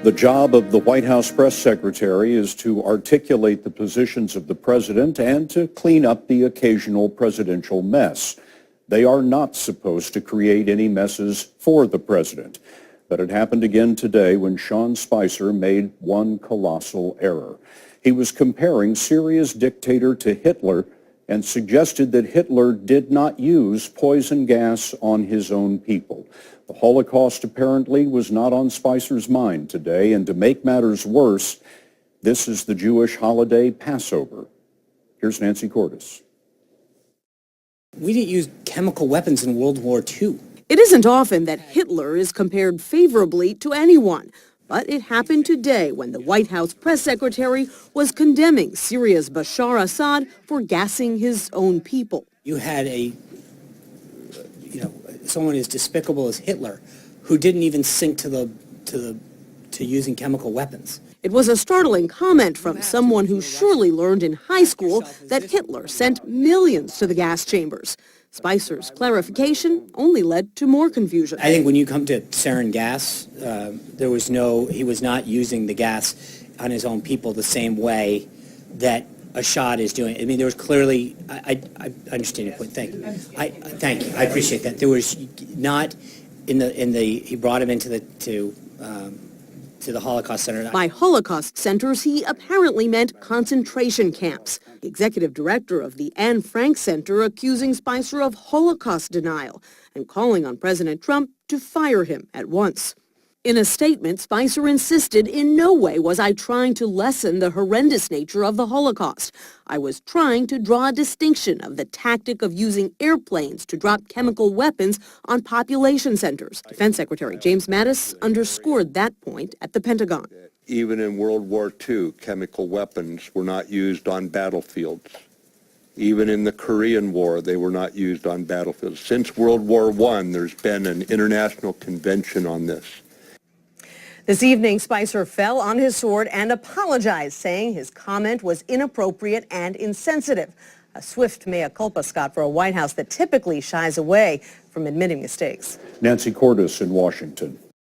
The job of the White House press secretary is to articulate the positions of the president and to clean up the occasional presidential mess. They are not supposed to create any messes for the president. But it happened again today when Sean Spicer made one colossal error. He was comparing Syria's dictator to Hitler and suggested that Hitler did not use poison gas on his own people. The Holocaust apparently was not on Spicer's mind today, and to make matters worse, this is the Jewish holiday Passover. Here's Nancy Cordes. We didn't use chemical weapons in World War II. It isn't often that Hitler is compared favorably to anyone, but it happened today when the White House press secretary was condemning Syria's Bashar Assad for gassing his own people. You had someone as despicable as Hitler who didn't even sink to using chemical weapons. It was a startling comment from someone who surely learned in high school that Hitler sent millions to the gas chambers. Spicer's clarification only led to more confusion. I think when you come to sarin gas, he was not using the gas on his own people the same way that Assad is doing. I mean, there was clearly, I understand your point. Thank you. Thank you. I appreciate that. There was not he brought him into the Holocaust Center. By Holocaust centers, he apparently meant concentration camps. The executive director of the Anne Frank Center accusing Spicer of Holocaust denial and calling on President Trump to fire him at once. In a statement, Spicer insisted in no way was I trying to lessen the horrendous nature of the Holocaust. I was trying to draw a distinction of the tactic of using airplanes to drop chemical weapons on population centers. Defense Secretary James Mattis underscored that point at the Pentagon. Even in World War II, chemical weapons were not used on battlefields. Even in the Korean War, they were not used on battlefields. Since World War I, there's been an international convention on this. This evening, Spicer fell on his sword and apologized, saying his comment was inappropriate and insensitive. A swift mea culpa, Scott, for a White House that typically shies away from admitting mistakes. Nancy Cordes in Washington.